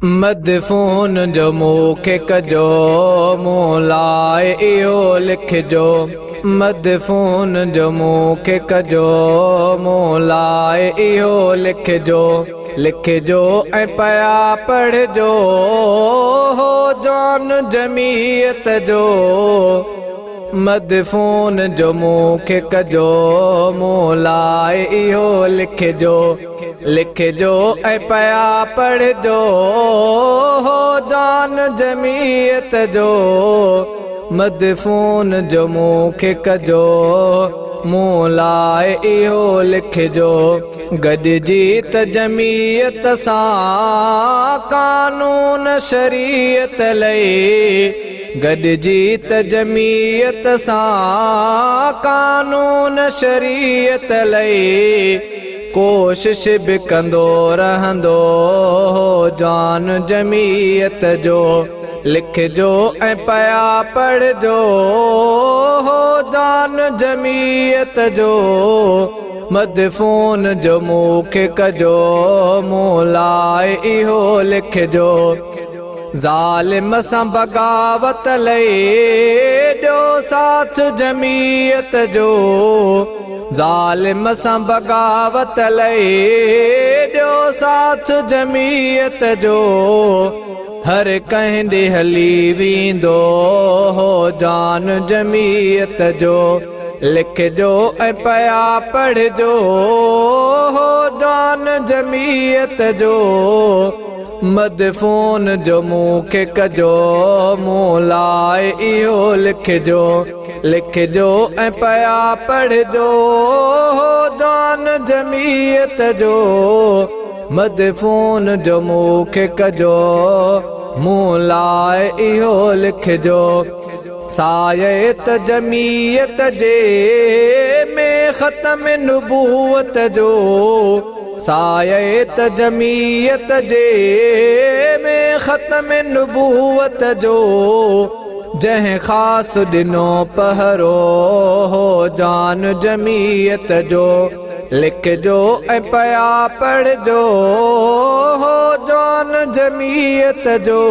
मदफून जो मूंखे कजो मूं लाइ इहो लिखजो। मदफून जो मूंखे कजो मूं लाइ इहो लिखजो। लिखजो ऐं पया पढ़जो हो जान जमीयत जो। मदफून जो मूंखे कजो मूं लाइ इहो लिखजो। लिखजो ऐं पया पढ़जो हो जान जमीयत जो। मदफून जो मूंखे कजो मूं लाइ इहो लिखजो। गॾिजी त जमीयत सां कानून शरीयत लई। गॾिजी त जमीयत सां कानून शरीयत लई। कोशिश भी कंदो रहंदो हो जान जमीयत जो। लिखजो ऐं पया पढ़जो हो जान जमीयत जो। मदफून जो मूंखे कजो मूं लाइ इहो लिखजो। ज़ालिम सां बगावत लई ॾियो साथ जमीयत जो। ज़ालिम सां बगावत लई ॾियो साथ जमीयत जो। हर कंहिं ॾे हली वेंदो हो जान जमीयत जो। लिखजो ऐं पया पढ़जो हो जान जमीयत जो। मदफून जो मूंखे कजो मूं लाइ इहो लिखजो। लिखजो ऐं पया पढ़जो हो जान जमीयत जो। मदफून जो मूंखे कजो मूं लाइ इहो लिखजो। सायत जमीयत जे में ख़त्म नबूवत जो। सायत जमीयत जे में ख़त्म नबूवत जो। जंहिं ख़ास ॾिनो पहरो हो जान जमीयत जो। लिखजो ऐं पया पढ़जो हो जान जमीयत जो।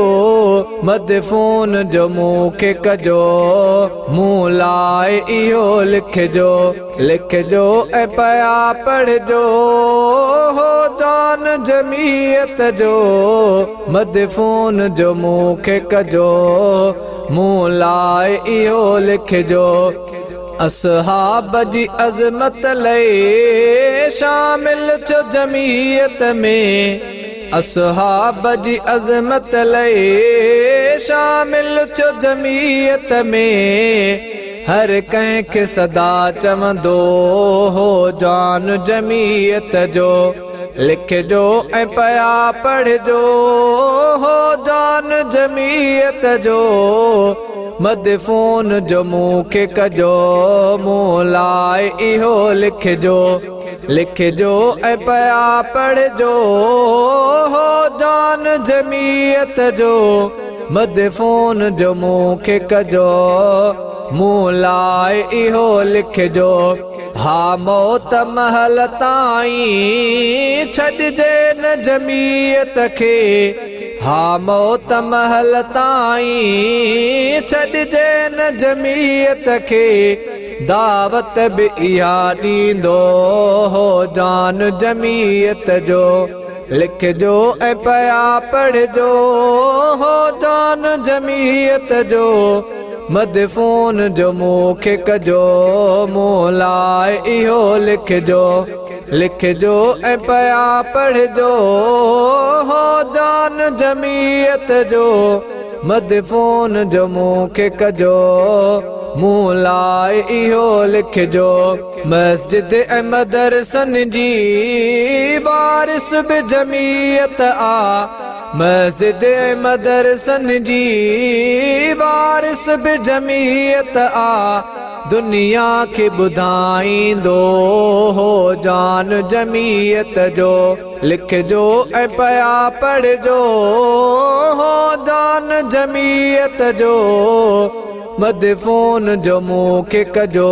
मदफून जो मूंखे कजो मूं लाइ इहो लिखजो। लिखजो ऐं पया पढ़जो हो जान जमीयत जो। मदफून जो मूंखे कजो मूं लाइ इहो लिखजो। असहाब जी अज़मत लई शामिल छो जमीयत में। असहाब जी अज़मत लई शामिल छो जमीयत में। हर कंहिंखे सदा चवंदो हो जान जमीयत जो। लिखजो ऐं पया पढ़जो हो जान जमीयत जो। मदफून जो मूंखे कजो मूं लाइ इहो लिखजो। लिखजो ऐं पया पढ़जो हो जान जमीयत जो। मदफून जो मूंखे कजो मूं लाइ इहो लिखजो। हा मौत महल ताईं छॾिजे न जमीयत खे। हा मौत महल ताईं छॾिजे न जमीयत खे। दावत बि इहा ॾींदो हो जान जमीयत जो। लिखजो ऐं पया पढ़जो हो जान जमीयत जो। मदफून जो मूंखे कजो मूं लाइ इहो लिखजो। लिखजो ऐं पया पढ़जो हो जान जमीयत जो। मदफून जो मूंखे कजो मूं लाइ इहो लिखजो। मस्जिद ऐं मदरसन जी वारिस बि जमीयत आ। मस्जिद ऐं मदरसन जी वारिस बि जमीयत आ। दुनिया खे ॿुधाईंदो हो जान जमीयत जो। लिखजो ऐं पया पढ़जो हो जान जमीयत जो। मदफ़ोन जो मूंखे कजो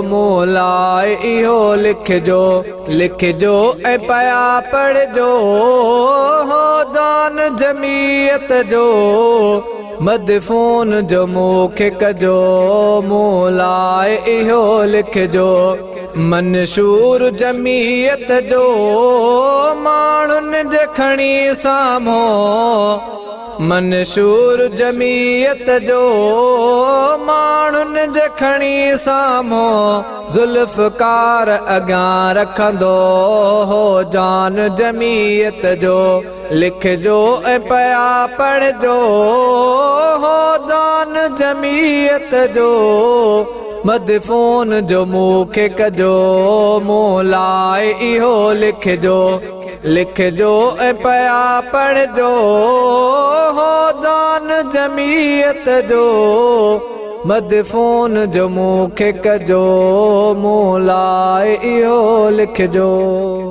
मोलाए इहो लिखजो लिखजो ऐं पया पढ़जो हो दान जमीयत जो मदफ़ोन जो मूंखे कजो मोलाए इहो लिखजो मंशूर जमीयत जो माण्हुनि जे खणी साम्हूं मंशूर जमीयत जो माण्हुनि जे खणी साम्हूं ज़ुल्फ़कार अॻियां रखंदो हो जान जमीयत जो लिखजो ऐं पया पढ़जो हो जान जमीयत जो मदफ़ोन जो मूंखे कजो मोलाए इहो लिखजो लिखजो ऐं पया पढ़जो हो दान जमीयत जो मदफ़ोन जो मूंखे कजो मोलाए इहो लिखजो।